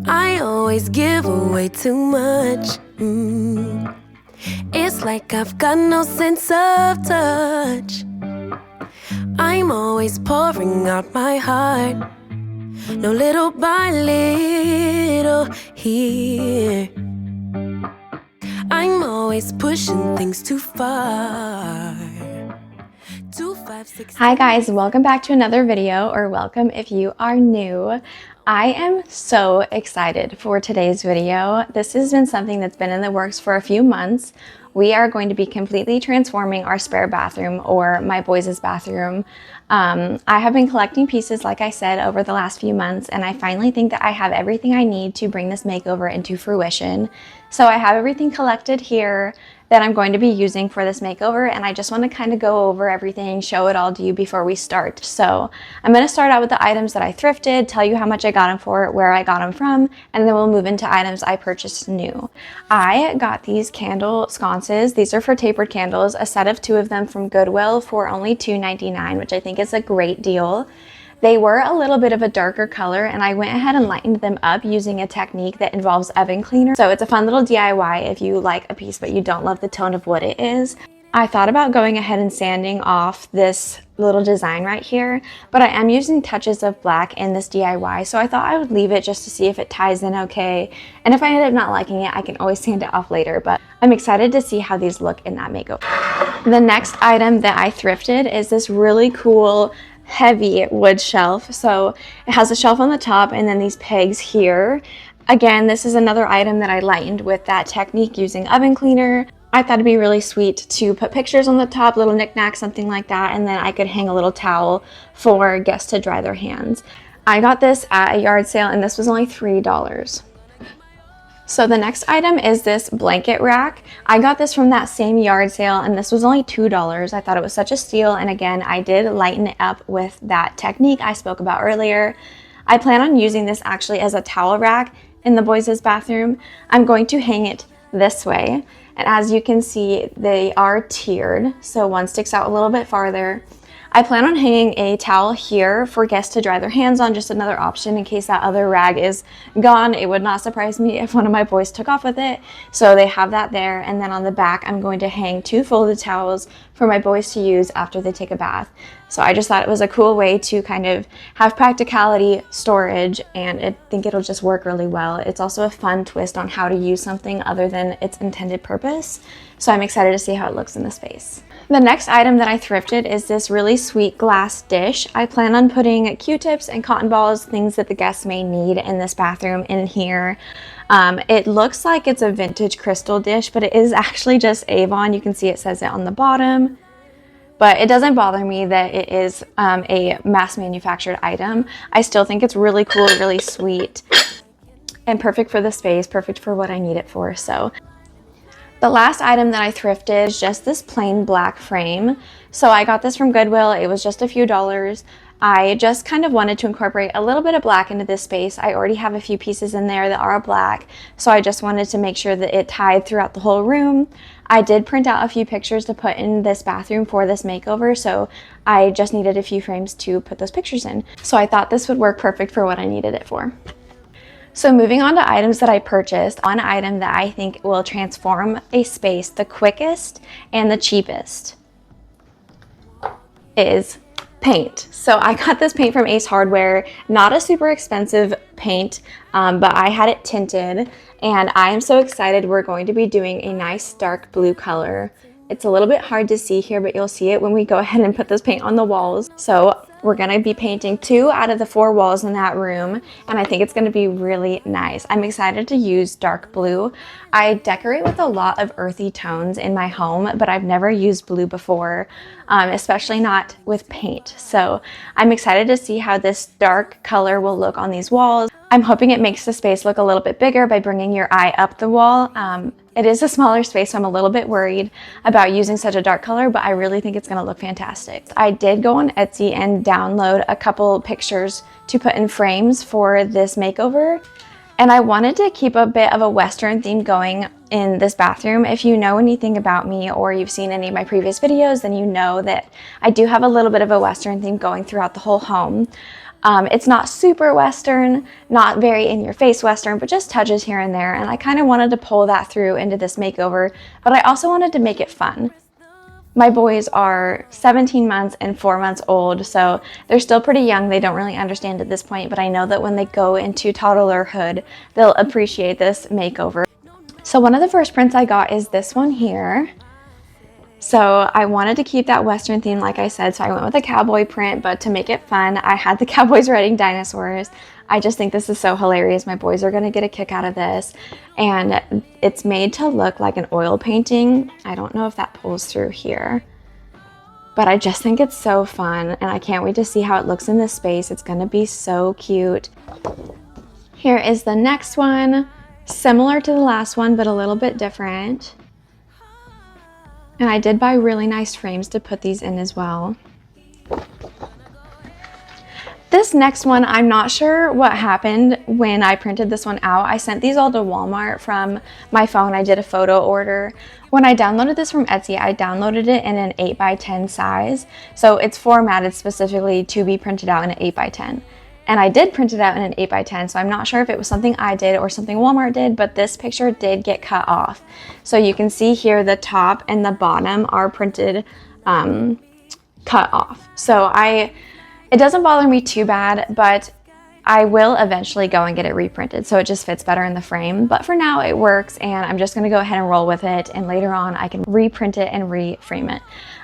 I always give away too much. It's like I've got no sense of touch. I'm always pouring out my heart, no little by little here. I'm always pushing things too far. Hi guys, welcome back to another video, or welcome if you are new. I am so excited for today's video. This has been something that's been in the works for a few months. We are going to be completely transforming our spare bathroom, or my boys' bathroom. I have been collecting pieces, like I said, over the last few months, and I finally think that I have everything I need to bring this makeover into fruition. So I have everything collected here that I'm going to be using for this makeover, and I just want to kind of go over everything, show it all to you before we start. So I'm going to start out with the items that I thrifted, tell you how much I got them for, where I got them from, and then we'll move into items I purchased new. I got these candle sconces. These are for tapered candles, a set of 2 of them from Goodwill for only $2.99, which I think is a great deal. They were a little bit of a darker color, and I went ahead and lightened them up using a technique that involves oven cleaner. So it's a fun little DIY if you like a piece but you don't love the tone of what it is. I thought about going ahead and sanding off this little design right here, but I am using touches of black in this DIY, so I thought I would leave it just to see if it ties in okay. And if I end up not liking it, I can always sand it off later, but I'm excited to see how these look in that makeover. The next item that I thrifted is this really cool heavy wood shelf. So it has a shelf on the top and then these pegs here. Again, this is another item that I lightened with that technique using oven cleaner. I thought it'd be really sweet to put pictures on the top, little knickknacks, something like that, and then I could hang a little towel for guests to dry their hands. I got this at a yard sale and this was only $3. So the next item is this blanket rack. I got this from that same yard sale and this was only $2. I thought it was such a steal, and again, I did lighten it up with that technique I spoke about earlier. I plan on using this actually as a towel rack in the boys' bathroom. I'm going to hang it this way, and as you can see, they are tiered, so one sticks out a little bit farther. I plan on hanging a towel here for guests to dry their hands on, just another option in case that other rag is gone. It would not surprise me if one of my boys took off with it. So they have that there, and then on the back I'm going to hang 2 folded towels for my boys to use after they take a bath. So I just thought it was a cool way to kind of have practicality, storage, and I think it'll just work really well. It's also a fun twist on how to use something other than its intended purpose. So I'm excited to see how it looks in the space. The next item that I thrifted is this really sweet glass dish. I plan on putting Q-tips and cotton balls, things that the guests may need in this bathroom, in here. It looks like it's a vintage crystal dish, but it is actually just Avon. You can see it says it on the bottom. But it doesn't bother me that it is a mass manufactured item. I still think it's really cool, really sweet, and perfect for the space, perfect for what I need it for. So the last item that I thrifted is just this plain black frame. So I got this from Goodwill. It was just a few dollars. I just kind of wanted to incorporate a little bit of black into this space. I already have a few pieces in there that are black, so I just wanted to make sure that it tied throughout the whole room. I did print out a few pictures to put in this bathroom for this makeover, so I just needed a few frames to put those pictures in. So I thought this would work perfect for what I needed it for. So moving on to items that I purchased, one item that I think will transform a space the quickest and the cheapest is paint. So I got this paint from Ace Hardware, not a super expensive paint, but I had it tinted, and I am so excited. We're going to be doing a nice dark blue color. It's a little bit hard to see here, but you'll see it when we go ahead and put this paint on the walls. So we're going to be painting 2 out of the 4 walls in that room, and I think it's going to be really nice. I'm excited to use dark blue. I decorate with a lot of earthy tones in my home, but I've never used blue before, especially not with paint. So I'm excited to see how this dark color will look on these walls. I'm hoping it makes the space look a little bit bigger by bringing your eye up the wall. It is a smaller space, so I'm a little bit worried about using such a dark color, but I really think it's going to look fantastic. I did go on Etsy and download a couple pictures to put in frames for this makeover, and I wanted to keep a bit of a Western theme going in this bathroom. If you know anything about me or you've seen any of my previous videos, then you know that I do have a little bit of a Western theme going throughout the whole home. It's not super Western, not very in-your-face Western, but just touches here and there. And I kind of wanted to pull that through into this makeover, but I also wanted to make it fun. My boys are 17 months and 4 months old, so they're still pretty young. They don't really understand at this point, but I know that when they go into toddlerhood, they'll appreciate this makeover. So one of the first prints I got is this one here. So I wanted to keep that Western theme, like I said, so I went with a cowboy print, but to make it fun, I had the cowboys riding dinosaurs. I just think this is so hilarious. My boys are gonna get a kick out of this. And it's made to look like an oil painting. I don't know if that pulls through here, but I just think it's so fun, and I can't wait to see how it looks in this space. It's gonna be so cute. Here is the next one, similar to the last one, but a little bit different. And I did buy really nice frames to put these in as well. This next one, I'm not sure what happened when I printed this one out. I sent these all to Walmart from my phone. I did a photo order. When I downloaded this from Etsy, I downloaded it in an 8x10 size. So it's formatted specifically to be printed out in an 8x10. And I did print it out in an 8x10, so I'm not sure if it was something I did or something Walmart did, but this picture did get cut off. So you can see here the top and the bottom are printed cut off. So it doesn't bother me too bad, but I will eventually go and get it reprinted, so it just fits better in the frame. But for now it works, and I'm just gonna go ahead and roll with it, and later on I can reprint it and reframe it.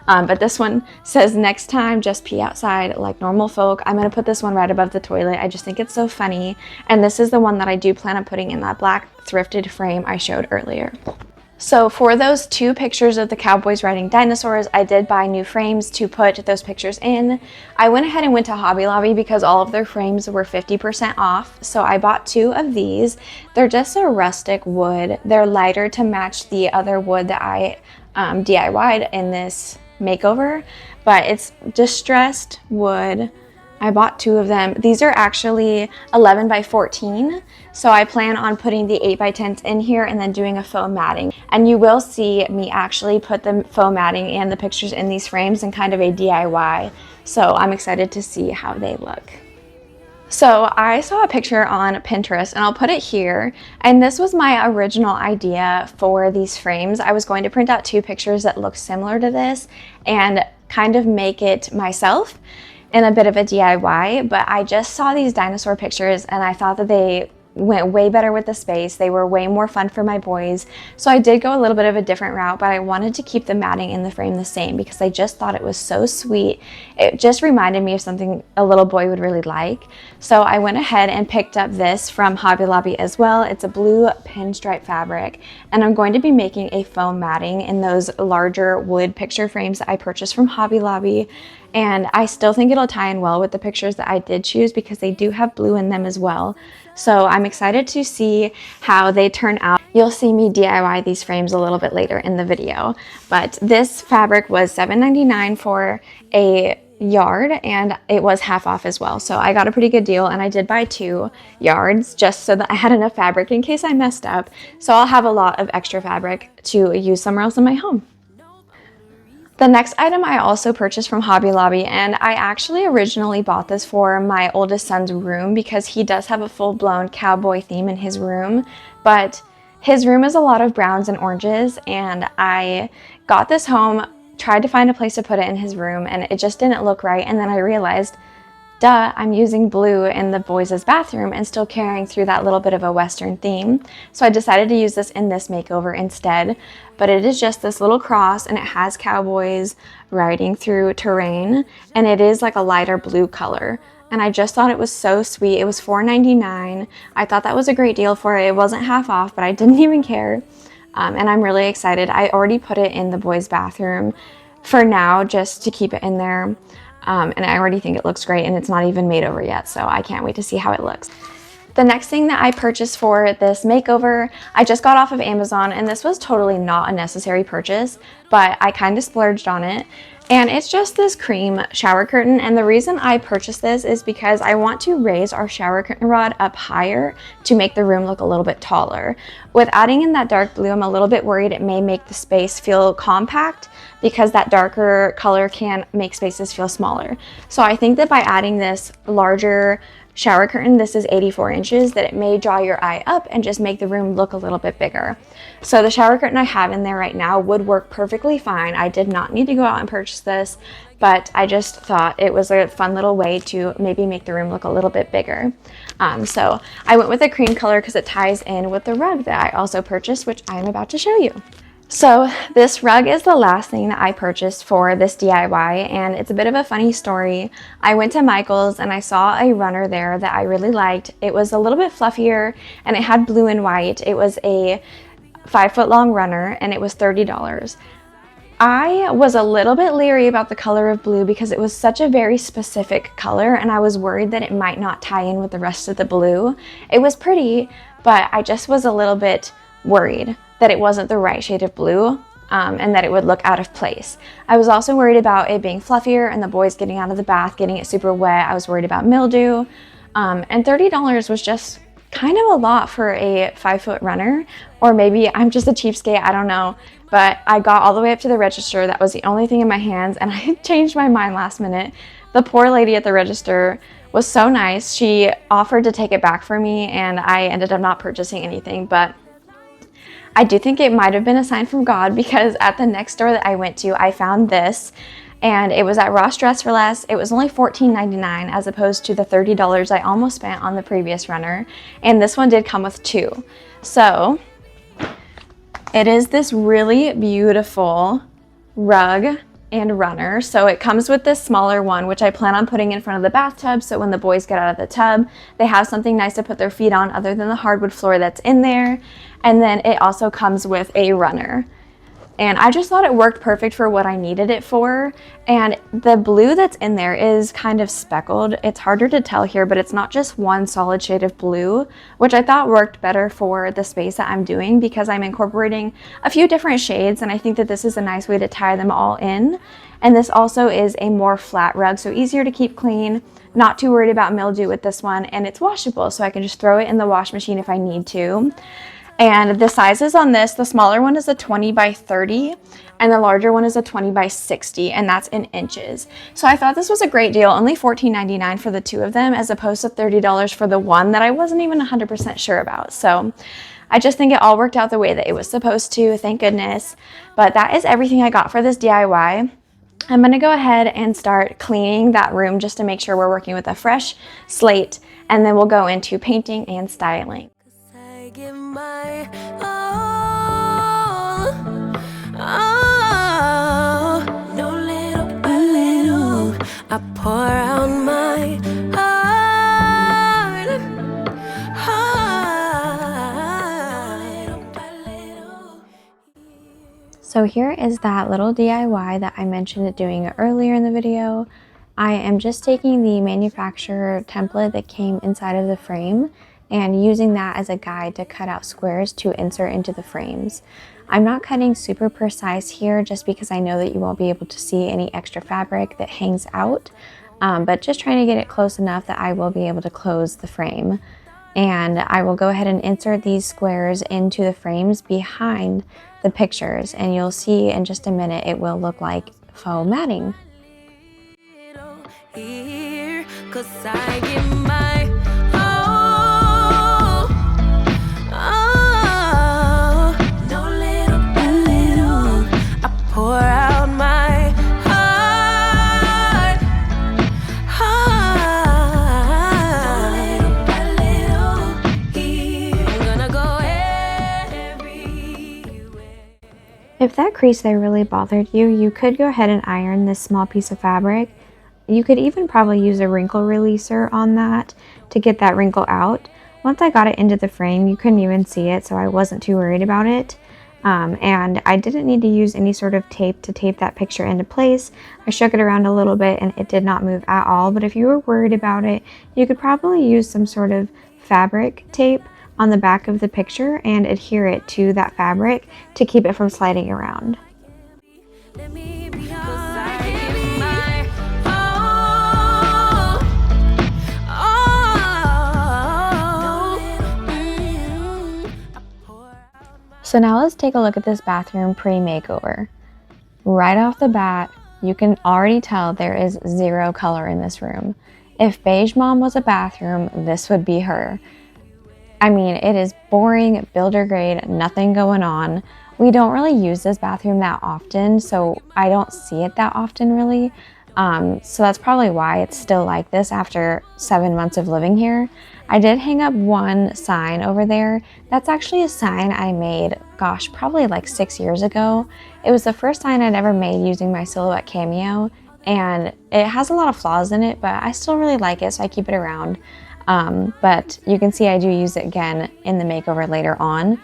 But this one says, "Next time, just pee outside like normal folk." I'm gonna put this one right above the toilet. I just think it's so funny. And this is the one that I do plan on putting in that black thrifted frame I showed earlier. So for those 2 pictures of the cowboys riding dinosaurs, I did buy new frames to put those pictures in. I went ahead and went to Hobby Lobby because all of their frames were 50% off. So I bought 2 of these. They're just a rustic wood. They're lighter to match the other wood that I DIY'd in this makeover, but it's distressed wood. I bought 2 of them. These are actually 11 by 14. So I plan on putting the 8x10s in here and then doing a faux matting. And you will see me actually put the faux matting and the pictures in these frames in kind of a DIY. So I'm excited to see how they look. So I saw a picture on Pinterest, and I'll put it here. And this was my original idea for these frames. I was going to print out 2 pictures that look similar to this and kind of make it myself in a bit of a DIY, but I just saw these dinosaur pictures and I thought that they went way better with the space. They were way more fun for my boys. So I did go a little bit of a different route, but I wanted to keep the matting in the frame the same because I just thought it was so sweet. It just reminded me of something a little boy would really like. So I went ahead and picked up this from Hobby Lobby as well. It's a blue pinstripe fabric, and I'm going to be making a foam matting in those larger wood picture frames that I purchased from Hobby Lobby. And I still think it'll tie in well with the pictures that I did choose because they do have blue in them as well. So I'm excited to see how they turn out. You'll see me DIY these frames a little bit later in the video. But this fabric was $7.99 for a yard, and it was half off as well. So I got a pretty good deal, and I did buy 2 yards just so that I had enough fabric in case I messed up. So I'll have a lot of extra fabric to use somewhere else in my home. The next item I also purchased from Hobby Lobby, and I actually originally bought this for my oldest son's room because he does have a full-blown cowboy theme in his room, but his room is a lot of browns and oranges, and I got this home, tried to find a place to put it in his room, and it just didn't look right, and then I realized, duh, I'm using blue in the boys' bathroom and still carrying through that little bit of a Western theme. So I decided to use this in this makeover instead. But it is just this little cross, and it has cowboys riding through terrain, and it is like a lighter blue color. And I just thought it was so sweet. It was $4.99. I thought that was a great deal for it. It wasn't half off, but I didn't even care. And I'm really excited. I already put it in the boys' bathroom for now just to keep it in there. And I already think it looks great, and it's not even made over yet, so I can't wait to see how it looks. The next thing that I purchased for this makeover, I just got off of Amazon, and this was totally not a necessary purchase, but I kind of splurged on it. And it's just this cream shower curtain, and the reason I purchased this is because I want to raise our shower curtain rod up higher to make the room look a little bit taller. With adding in that dark blue, I'm a little bit worried it may make the space feel compact because that darker color can make spaces feel smaller. So I think that by adding this larger shower curtain, this is 84 inches, that it may draw your eye up and just make the room look a little bit bigger. So the shower curtain I have in there right now would work perfectly fine. I did not need to go out and purchase this, but I just thought it was a fun little way to maybe make the room look a little bit bigger. So I went with a cream color because it ties in with the rug that I also purchased, which I'm about to show you. So this rug is the last thing that I purchased for this DIY, and it's a bit of a funny story. I went to Michael's and I saw a runner there that I really liked. It was a little bit fluffier and it had blue and white. It was a 5-foot long runner and it was $30. I was a little bit leery about the color of blue because it was such a very specific color, and I was worried that it might not tie in with the rest of the blue. It was pretty, but I just was a little bit worried that it wasn't the right shade of blue, and that it would look out of place. I was also worried about it being fluffier and the boys getting out of the bath, getting it super wet. I was worried about mildew, and $30 was just kind of a lot for a 5-foot runner, or maybe I'm just a cheapskate, I don't know. But I got all the way up to the register. That was the only thing in my hands, and I changed my mind last minute. The poor lady at the register was so nice. She offered to take it back for me, and I ended up not purchasing anything, but I do think it might have been a sign from God, because at the next store that I went to, I found this, and it was at Ross Dress for Less. It was only $14.99 as opposed to the $30 I almost spent on the previous runner, and this one did come with 2. So it is this really beautiful rug and runner. So it comes with this smaller one, which I plan on putting in front of the bathtub, so when the boys get out of the tub, they have something nice to put their feet on other than the hardwood floor that's in there. And then it also comes with a runner. And I just thought it worked perfect for what I needed it for. And the blue that's in there is kind of speckled. It's harder to tell here, but it's not just one solid shade of blue, which I thought worked better for the space that I'm doing because I'm incorporating a few different shades, and I think that this is a nice way to tie them all in. And this also is a more flat rug, so easier to keep clean, not too worried about mildew with this one, and it's washable, so I can just throw it in the wash machine if I need to. And the sizes on this, the smaller one is a 20 by 30 and the larger one is a 20 by 60, and that's in inches. So I thought this was a great deal, only $14.99 for the 2 of them as opposed to $30 for the one that I wasn't even 100% sure about. So I just think it all worked out the way that it was supposed to, thank goodness. But that is everything I got for this DIY. I'm gonna go ahead and start cleaning that room just to make sure we're working with a fresh slate, and then we'll go into painting and styling. Give my all, oh, no, little by little, I pour out my heart, little by little. So here is that little DIY that I mentioned doing earlier in the video. I am just taking the manufacturer template that came inside of the frame and using that as a guide to cut out squares to insert into the frames. I'm not cutting super precise here just because I know that you won't be able to see any extra fabric that hangs out, but just trying to get it close enough that I will be able to close the frame. And I will go ahead and insert these squares into the frames behind the pictures, and you'll see in just a minute it will look like faux matting. Here, 'cause I give my pour out my heart, little by little, here. I'm gonna go everywhere. If that crease there really bothered you, you could go ahead and iron this small piece of fabric. You could even probably use a wrinkle releaser on that to get that wrinkle out. Once I got it into the frame, you couldn't even see it, so I wasn't too worried about it. And I didn't need to use any sort of tape to tape that picture into place. I shook it around a little bit and it did not move at all, but if you were worried about it, you could probably use some sort of fabric tape on the back of the picture and adhere it to that fabric to keep it from sliding around. Let me be, 'cause I So now let's take a look at this bathroom pre-makeover. Right off the bat, you can already tell there is zero color in this room. If Beige Mom was a bathroom, this would be her. I mean, it is boring, builder grade, nothing going on. We don't really use this bathroom that often, so I don't see it that often really. So that's probably why it's still like this after 7 months of living here. I did hang up one sign over there. That's actually a sign I made, gosh, probably like 6 years ago. It was the first sign I'd ever made using my Silhouette Cameo, and it has a lot of flaws in it, but I still really like it, so I keep it around. But you can see I do use it again in the makeover later on.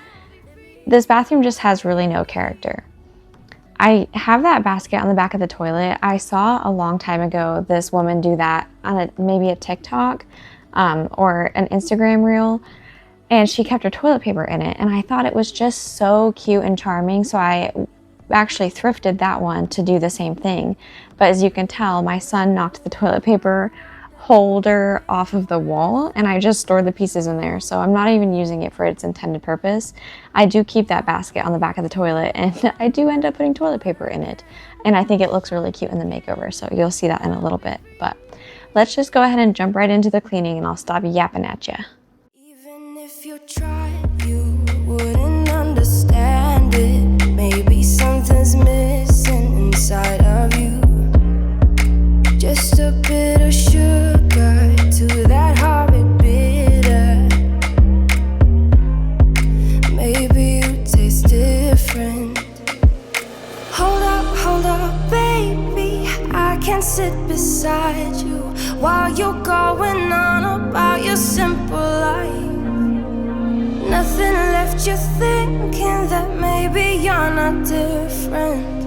This bathroom just has really no character. I have that basket on the back of the toilet. I saw a long time ago this woman do that on maybe a TikTok or an Instagram reel, and she kept her toilet paper in it, and I thought it was just so cute and charming, so I actually thrifted that one to do the same thing. But as you can tell, my son knocked the toilet paper holder off of the wall, and I just stored the pieces in there, so I'm not even using it for its intended purpose. I do keep that basket on the back of the toilet, and I do end up putting toilet paper in it, and I think it looks really cute in the makeover, so you'll see that in a little bit. But let's just go ahead and jump right into the cleaning, and I'll stop yapping at you. Even if you tried, you wouldn't understand it. Maybe something's missing inside of you. Just a bit of sugar to that horrid bitter. Maybe you taste different. Hold up, baby. I can sit beside you while you're going on about your simple life. Nothing left you thinking that maybe you're not different.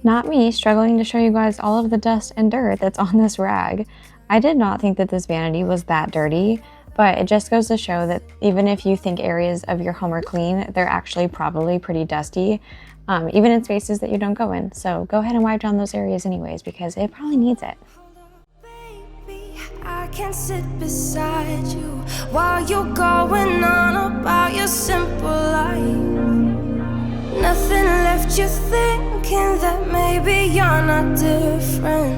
Not me struggling to show you guys all of the dust and dirt that's on this rag. I did not think that this vanity was that dirty, but it just goes to show that even if you think areas of your home are clean, they're actually probably pretty dusty, even in spaces that you don't go in. So go ahead and wipe down those areas anyways, because it probably needs it. Baby, I can sit beside you while you're going on about your simple life. Nothing left you thinking that maybe you're not different.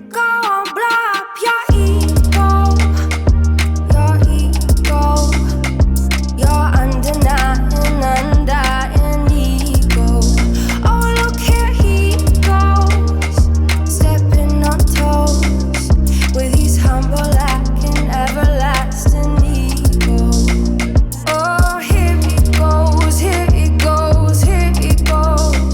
Go on, blow up your ego, your undenying ego. Oh, look here he goes, stepping on toes with his humble lacking everlasting ego. Oh, here he goes, here he goes, here he goes.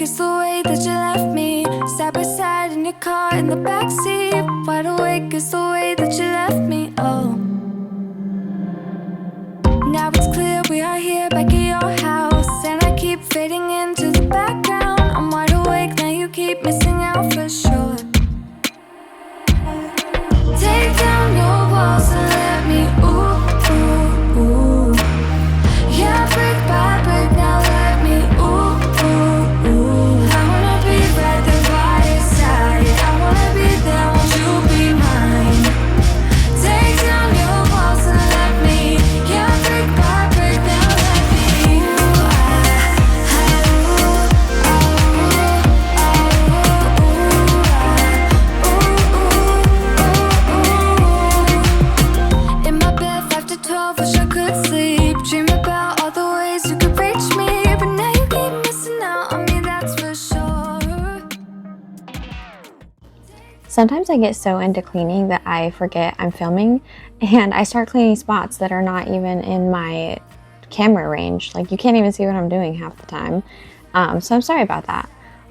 awake is the way that you left me. Side by side in your car in the backseat. Wide awake is the way that you left me. Oh, now it's clear we are here back at your house, and I keep fading into the background. I'm wide awake now, you keep missing out for sure. Take down your walls and let me ooh, ooh, ooh. Yeah, brick by brick, now let me ooh, ooh, ooh. I wanna be right there by your side. I wanna be there, won't you be mine? Take down your walls and let me. Yeah, brick by brick, now let me. Ooh, in my bed 5 to 12, wish I could sleep. Dream about all the ways you could reach me, but now you keep missing out on me, that's for sure. Sometimes I get so into cleaning that I forget I'm filming and I start cleaning spots that are not even in my camera range. Like, you can't even see what I'm doing half the time. So I'm sorry about that.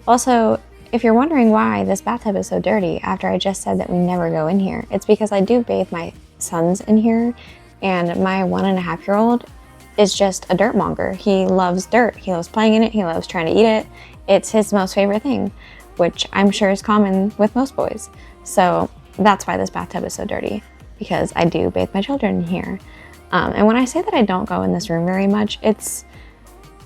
Also, if you're wondering why this bathtub is so dirty after I just said that we never go in here, it's because I do bathe my sons in here, and my 1.5-year-old is just a dirt monger. He loves dirt. He loves playing in it. He loves trying to eat it. It's his most favorite thing, which I'm sure is common with most boys. So that's why this bathtub is so dirty, because I do bathe my children in here. And when I say that I don't go in this room very much,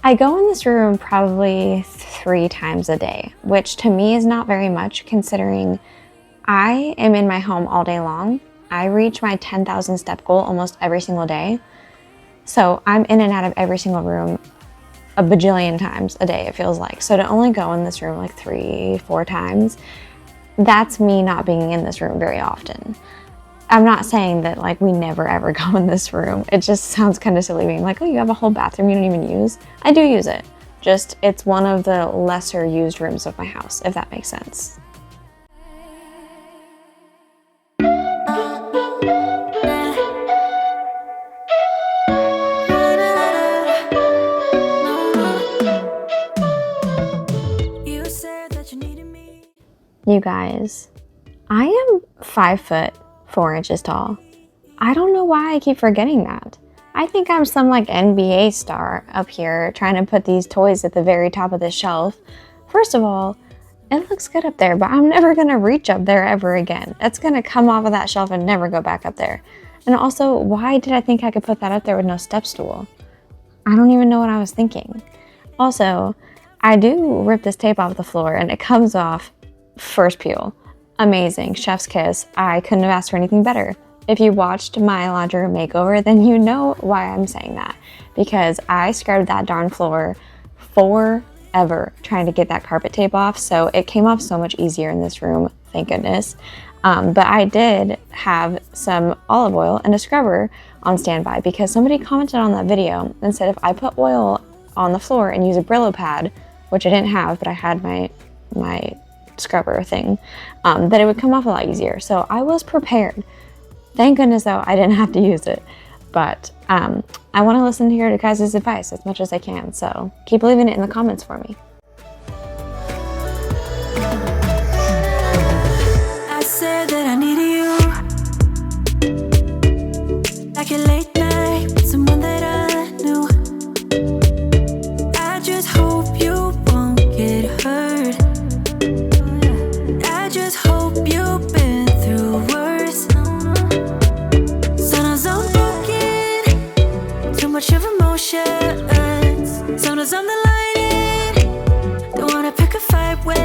I go in this room probably 3 times a day, which to me is not very much considering I am in my home all day long. I reach my 10,000 step goal almost every single day. So I'm in and out of every single room a bajillion times a day, it feels like. So to only go in this room like 3-4 times, that's me not being in this room very often. I'm not saying that like we never ever go in this room. It just sounds kind of silly being like, oh, you have a whole bathroom you don't even use. I do use it. Just it's one of the lesser used rooms of my house, if that makes sense. You said that you needed me. You guys, I am 5 foot 4 inches tall. I don't know why I keep forgetting that. I think I'm some like NBA star up here trying to put these toys at the very top of the shelf. First of all, it looks good up there, but I'm never gonna reach up there ever again. It's gonna come off of that shelf and never go back up there. And also, why did I think I could put that up there with no step stool? I don't even know what I was thinking. Also, I do rip this tape off the floor and it comes off first peel. Amazing, chef's kiss. I couldn't have asked for anything better. If you watched my laundry room makeover, then you know why I'm saying that. Because I scrubbed that darn floor forever trying to get that carpet tape off, so it came off so much easier in this room, thank goodness. But I did have some olive oil and a scrubber on standby because somebody commented on that video and said if I put oil on the floor and use a Brillo pad, which I didn't have, but I had my scrubber thing, that it would come off a lot easier. So I was prepared. Thank goodness though I didn't have to use it. But I want to listen to your guys' advice as much as I can, so keep leaving it in the comments for me. I said that I needed you, like a late night with someone that I knew. I just hope you won't get hurt. I just hope you've been through worse. Sometimes I'm broken, too much of emotions. Sometimes I'm the lion, don't wanna pick a fight with.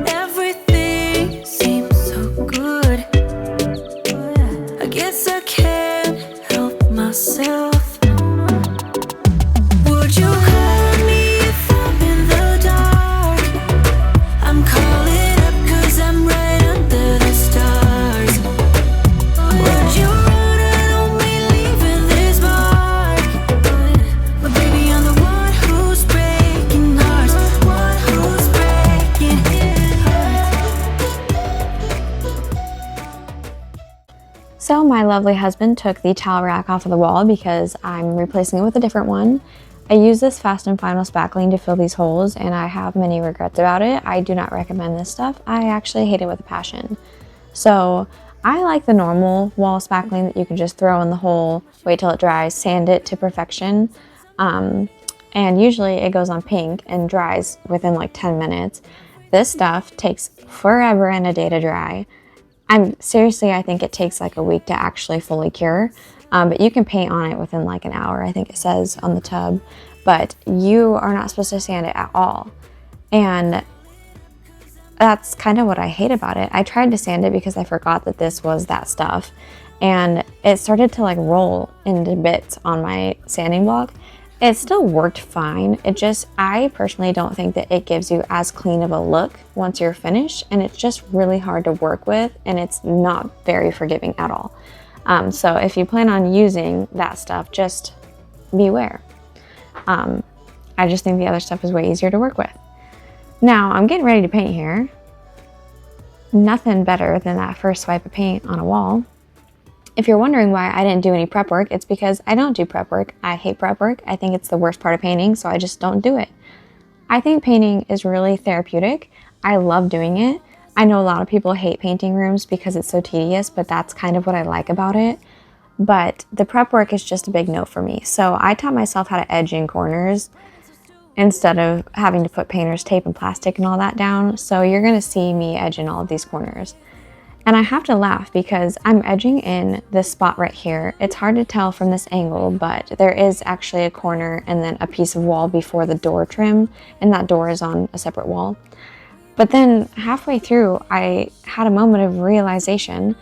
Everything seems so good. I guess I can't help myself. Would you hurt me if I'm in the dark? I'm calling up 'cause I'm right under the stars. Would you run out on me leaving this mark? But baby, I'm the one who's breaking hearts, one who's breaking hearts. So my lovely husband took the towel rack off of the wall because I'm replacing it with a different one. I use this Fast and Final spackling to fill these holes, and I have many regrets about it. I do not recommend this stuff. I actually hate it with a passion. So I like the normal wall spackling that you can just throw in the hole, wait till it dries, sand it to perfection. And usually it goes on pink and dries within like 10 minutes. This stuff takes forever and a day to dry. Seriously, I think it takes like a week to actually fully cure. But you can paint on it within like an hour, I think it says on the tub. But you are not supposed to sand it at all. And that's kind of what I hate about it. I tried to sand it because I forgot that this was that stuff. And it started to like roll into bits on my sanding block. It still worked fine. I personally don't think that it gives you as clean of a look once you're finished, and it's just really hard to work with, and it's not very forgiving at all. So if you plan on using that stuff, just beware. I just think the other stuff is way easier to work with. Now I'm getting ready to paint here. Nothing better than that first swipe of paint on a wall. If you're wondering why I didn't do any prep work, it's because I don't do prep work. I hate prep work. I think it's the worst part of painting, so I just don't do it. I think painting is really therapeutic. I love doing it. I know a lot of people hate painting rooms because it's so tedious, but that's kind of what I like about it. But the prep work is just a big no for me. So I taught myself how to edge in corners instead of having to put painter's tape and plastic and all that down. So you're gonna see me edge in all of these corners. And I have to laugh because I'm edging in this spot right here. It's hard to tell from this angle, but there is actually a corner and then a piece of wall before the door trim, and that door is on a separate wall. But then halfway through, I had a moment of realization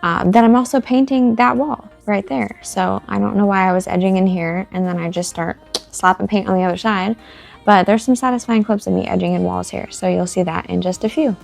that I'm also painting that wall right there. So I don't know why I was edging in here, and then I just start slapping paint on the other side. But there's some satisfying clips of me edging in walls here, so you'll see that in just a few.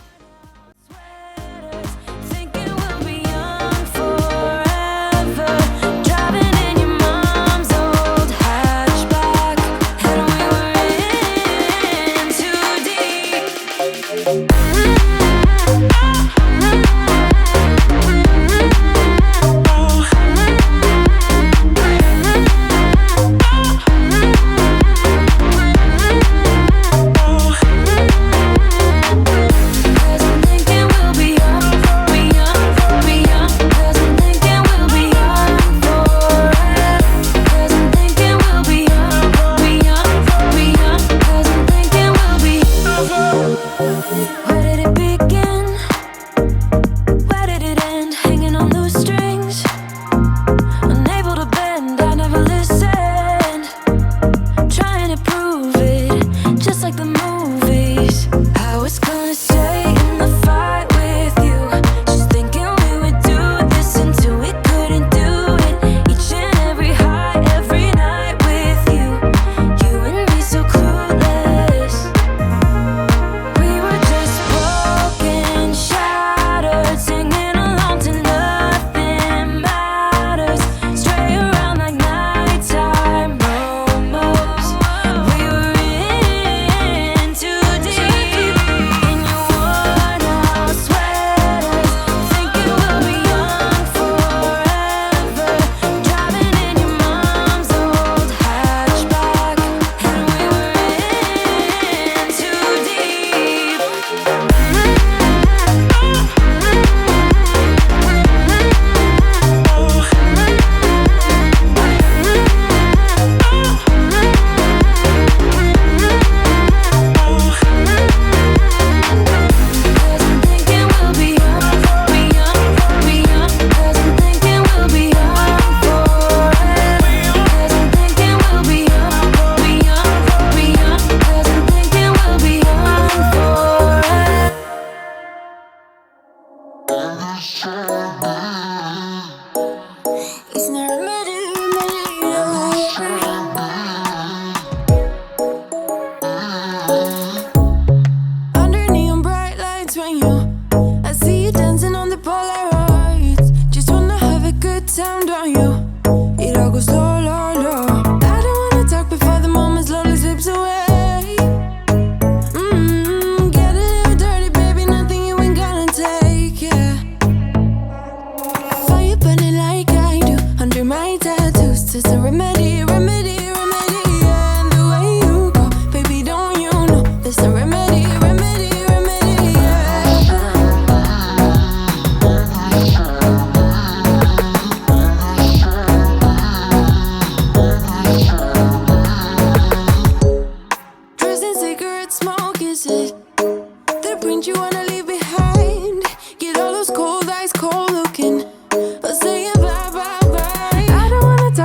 It's a remedy, remedy, remedy,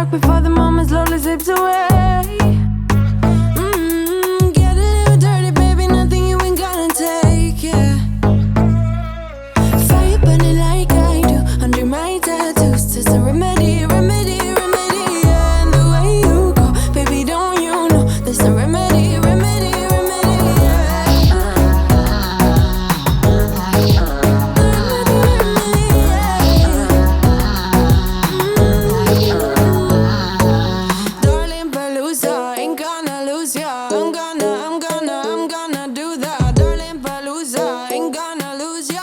back before the moment slowly slips away. Get a little dirty, baby, nothing you ain't gonna take, yeah. Fire burning like I do under my tattoos. Just a remedy, remedy, remedy, yeah. And the way you go, baby, don't you know there's a remedy, remedy, remedy, yeah. Darling Palooza, ain't gonna lose ya. I'm gonna do that. Darling Palooza, ain't gonna lose ya.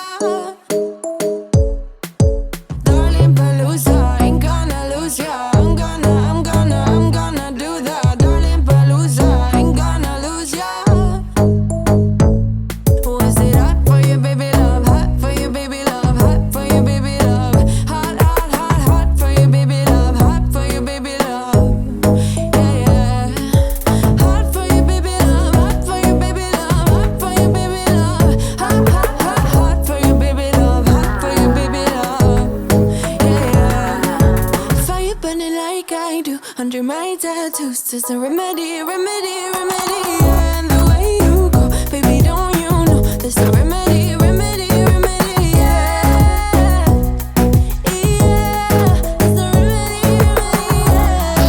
Darling Palooza, ain't gonna lose ya. I'm gonna do that. Darling Palooza, ain't gonna lose ya. Was it hot for you, baby love? Hot for you, baby love. Hot for you, baby love. Hot, hot, hot, hot for you, baby love. Hot for you, baby love. Yeah, yeah. Hot for you, baby love. Hot for you, baby love. Hot for you, baby love. Hot, hot, hot, hot for you, baby love. Hot for you, baby love. Yeah, yeah. Fire burning like I do under my tattoos. Just a remedy, remedy, remedy, yeah. And the way you go, baby, don't you know there's a remedy, remedy, remedy, yeah. Yeah, there's a remedy, remedy, yeah.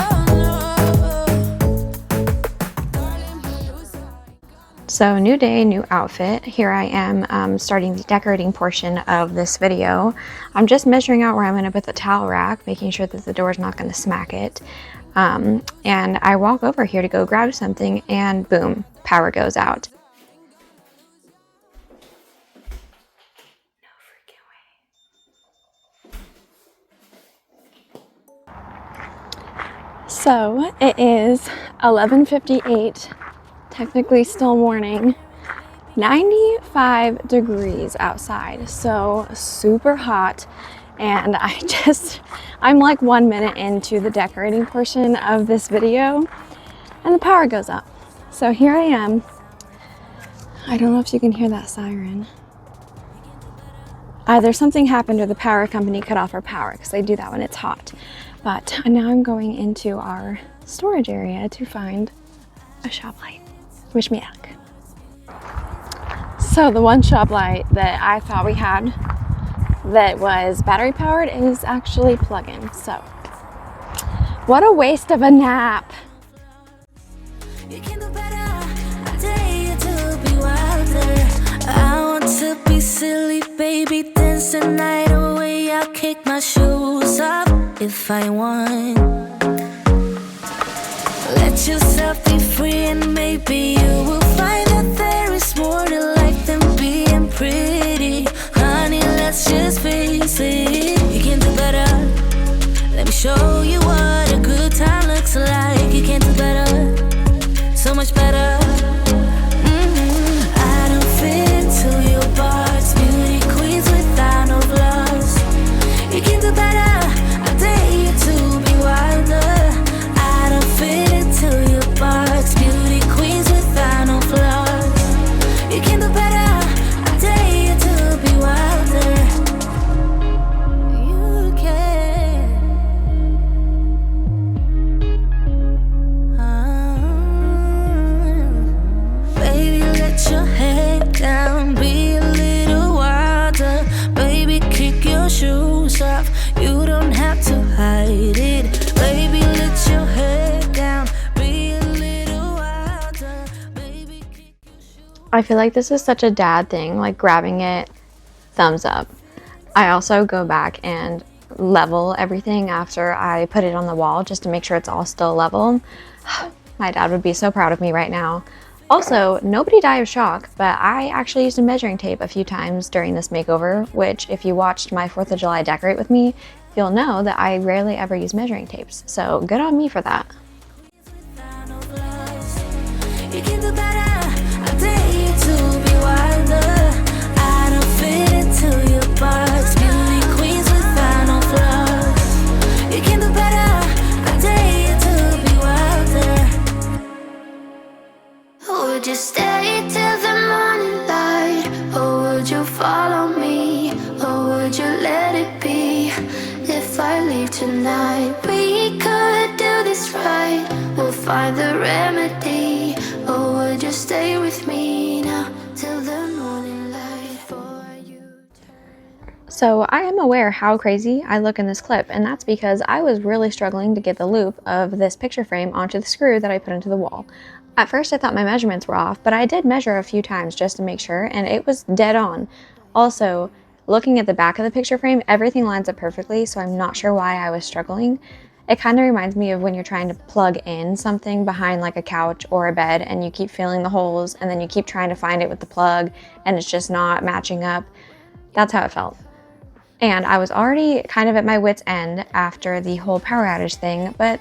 Oh no. So new day, new outfit. Here I am starting the decorating portion of this video. I'm just measuring out where I'm gonna put the towel rack, making sure that the door's not gonna smack it. And I walk over here to go grab something and boom, power goes out. No freaking way. So it is 11:58, technically still morning, 95 degrees outside, so super hot. And I'm like 1 minute into the decorating portion of this video and the power goes up. So here I am. I don't know if you can hear that siren. Either something happened or the power company cut off our power, because they do that when it's hot. But now I'm going into our storage area to find a shop light. Wish me luck. So the one shop light that I thought we had that was battery powered is actually plug-in. So what a waste of a nap. You can do better. I dare you to be wilder. I want to be silly, baby, dance the night away. I'll kick my shoes off if I want. Let yourself be free and maybe you will find that there is more to life than being pretty. Honey, let's just face it. You can do better. Let me show you what a good time looks like. You can do better. So much better. I don't fit into your box. Beauty queens without no flaws. You can do better. I dare you to be wilder. I don't fit into your box. Beauty queens without no flaws. You can do better. I dare you to be wilder. You can. Baby, let your head down. Be a little wilder. Baby, kick your shoes off. You don't have to hide it. Baby, let your head down. Be a little wilder. Baby, kick your shoes. I feel like this is such a dad thing, like grabbing it, thumbs up. I also go back and level everything after I put it on the wall just to make sure it's all still level. My dad would be so proud of me right now. Also, nobody died of shock, but I actually used a measuring tape a few times during this makeover, which if you watched my 4th of July decorate with me, you'll know that I rarely ever use measuring tapes. So good on me for that. You can do better. I dare you to be wilder. I don't fit into your box. Beauty queens without no flaws. You can do better. I dare you to be wilder. Would you stay till the morning light, or would you follow me, or would you let it be if I leave? leave tonight, we could do this right. We'll find the remedy. Or would you stay with me now till the morning light for you? So I am aware how crazy I look in this clip, and that's because I was really struggling to get the loop of this picture frame onto the screw that I put into the wall. At first I thought my measurements were off, but I did measure a few times just to make sure, and it was dead on. Also, looking at the back of the picture frame, everything lines up perfectly, so I'm not sure why I was struggling. It kind of reminds me of when you're trying to plug in something behind like a couch or a bed and you keep feeling the holes and then you keep trying to find it with the plug and it's just not matching up. That's how it felt. And I was already kind of at my wit's end after the whole power outage thing, but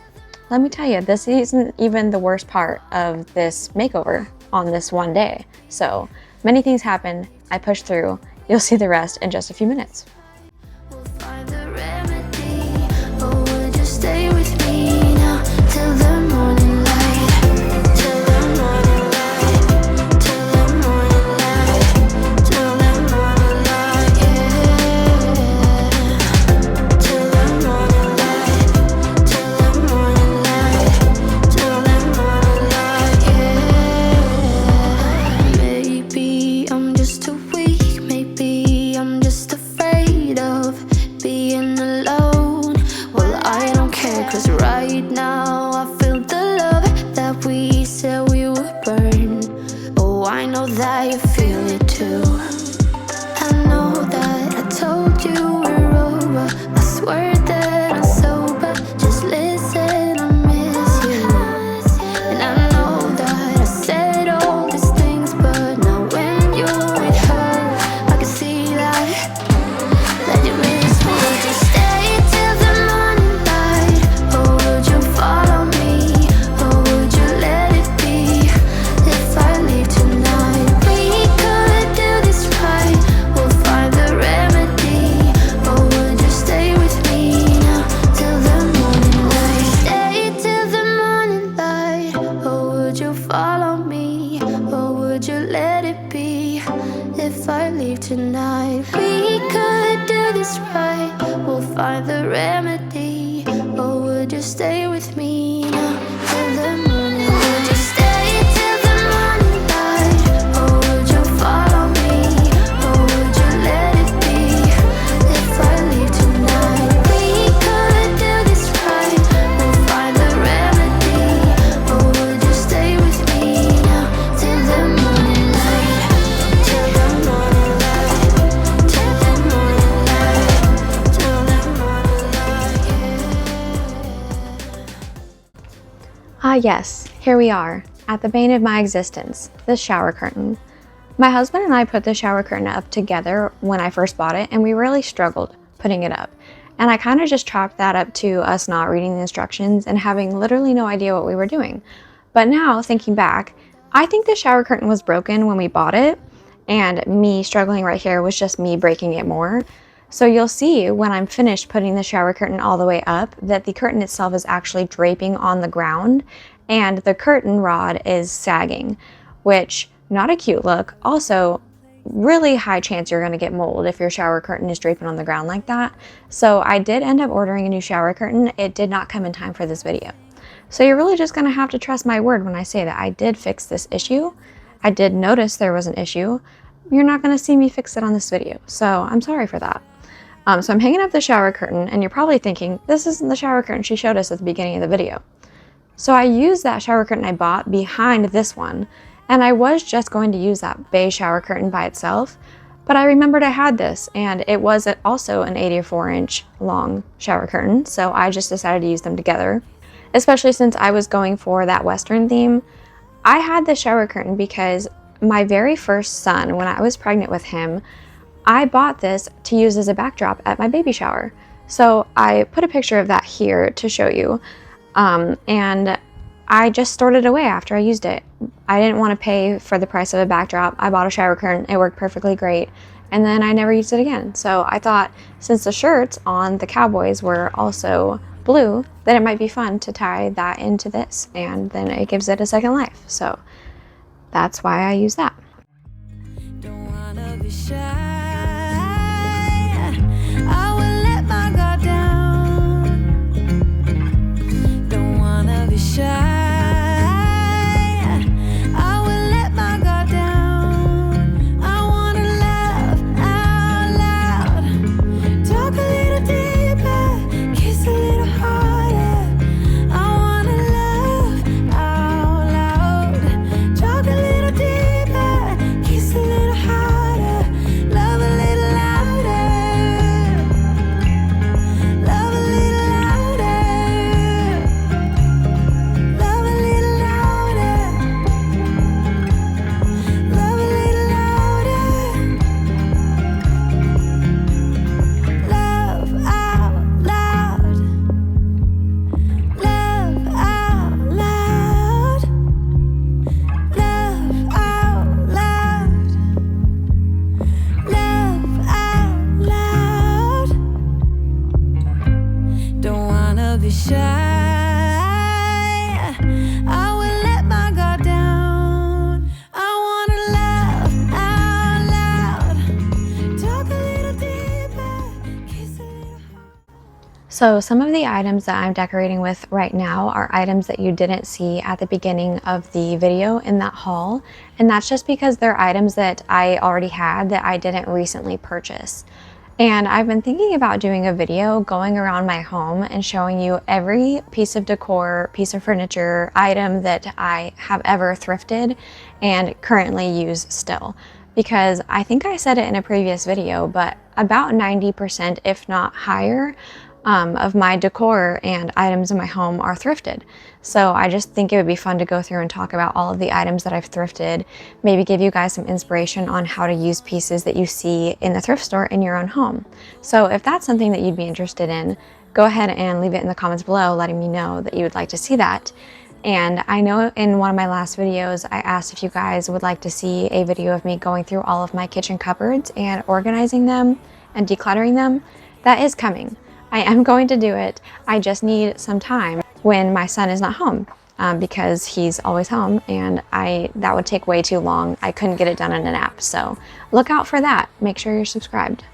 let me tell you, this isn't even the worst part of this makeover on this one day. So many things happened, I pushed through. You'll see the rest in just a few minutes. We'll find the remedy. Or would you stay with me now till the morning light? Till the morning light. Till the morning light. Till the morning light, yeah. Till the morning light. Till the morning light. Till the morning light, yeah. Maybe I'm just too weak. Maybe I'm just afraid of being alone. Well, I don't care, 'cause right now I feel the love that we said we would burn. Oh, I know that you feel it too. I know that I told you we're over. I swear that I'm sober. Just listen, I miss you. And I know that I said all these things, but now when you're with her, I can see that you miss me. Would you stay till the morning light? Or would you follow me? Or would you let it be? If I leave tonight, we could do this right. We'll find the remedy. Or would you stay with me now till the morning light? Stay till the morning light. Or would you follow me? Or would you let it be? If I leave tonight, we could do this right. We'll find the remedy. Or would you stay with me now till the morning light? Would you stay till the morning light? Or would you follow me? Or would you let it be? If I leave tonight, we could do this right. We'll find the remedy. Or would you stay with me now till the morning light? Till the morning light. Till the morning light. Till the morning light, yeah. Ah yes, here we are, at the bane of my existence, the shower curtain. My husband and I put the shower curtain up together when I first bought it, and we really struggled putting it up. And I kind of just chalked that up to us not reading the instructions and having literally no idea what we were doing. But now, thinking back, I think the shower curtain was broken when we bought it, and me struggling right here was just me breaking it more. So you'll see when I'm finished putting the shower curtain all the way up that the curtain itself is actually draping on the ground and the curtain rod is sagging, which not a cute look. Also, really high chance you're going to get mold if your shower curtain is draping on the ground like that. So I did end up ordering a new shower curtain. It did not come in time for this video. So you're really just going to have to trust my word when I say that I did fix this issue. I did notice there was an issue. You're not going to see me fix it on this video, so I'm sorry for that. So I'm hanging up the shower curtain, and you're probably thinking, this isn't the shower curtain she showed us at the beginning of the video. So I used that shower curtain I bought behind this one, and I was just going to use that beige shower curtain by itself, but I remembered I had this, and it was also an 84-inch long shower curtain, so I just decided to use them together, especially since I was going for that Western theme. I had the shower curtain because my very first son, when I was pregnant with him, I bought this to use as a backdrop at my baby shower. So I put a picture of that here to show you. And I just stored it away after I used it. I didn't want to pay for the price of a backdrop. I bought a shower curtain. It worked perfectly great. And then I never used it again. So I thought since the shirts on the cowboys were also blue, then it might be fun to tie that into this. And then it gives it a second life. So that's why I use that. Don't wanna be shy. I will let my guard down. wanna be shy. I will let my guard down. I wanna laugh out loud. Talk a little deeper. Kiss a little harder. So some of the items that I'm decorating with right now are items that you didn't see at the beginning of the video in that haul. And that's just because they're items that I already had that I didn't recently purchase. And I've been thinking about doing a video going around my home and showing you every piece of decor, piece of furniture, item that I have ever thrifted and currently use still. Because I think I said it in a previous video, but about 90%, if not higher, of my decor and items in my home are thrifted. So I just think it would be fun to go through and talk about all of the items that I've thrifted, maybe give you guys some inspiration on how to use pieces that you see in the thrift store in your own home. So if that's something that you'd be interested in, go ahead and leave it in the comments below letting me know that you would like to see that. And I know in one of my last videos, I asked if you guys would like to see a video of me going through all of my kitchen cupboards and organizing them and decluttering them. That is coming. I am going to do it. I just need some time when my son is not home because he's always home and that would take way too long. I couldn't get it done in a nap. So look out for that. Make sure you're subscribed.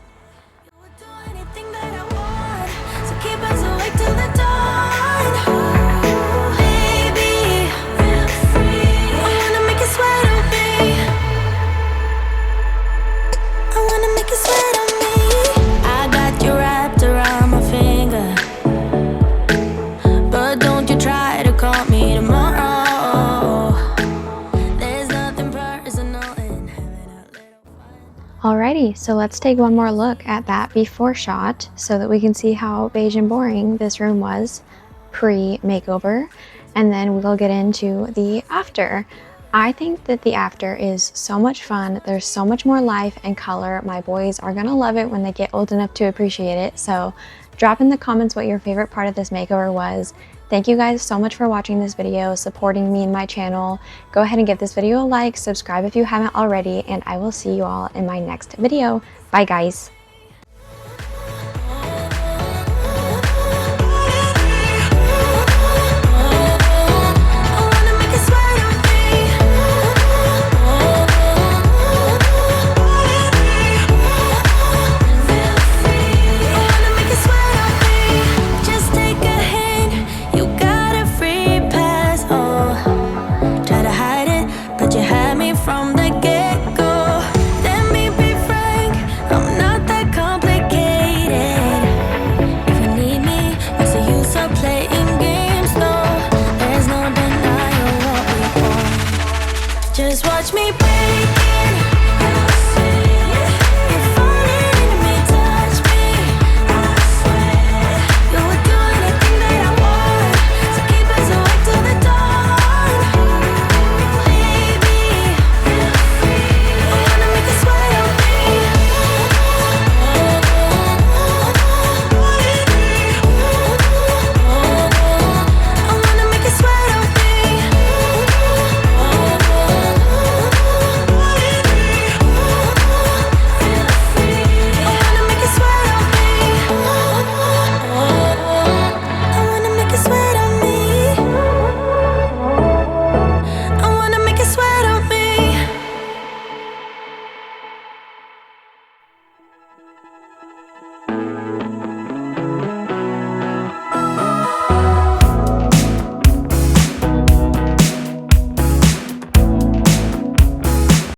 Alrighty, so let's take one more look at that before shot so that we can see how beige and boring this room was pre-makeover, and then we'll get into the after. I think that the after is so much fun. There's so much more life and color. My boys are gonna love it when they get old enough to appreciate it. So drop in the comments what your favorite part of this makeover was. Thank you guys so much for watching this video, supporting me and my channel. Go ahead and give this video a like, subscribe if you haven't already, and I will see you all in my next video. Bye guys.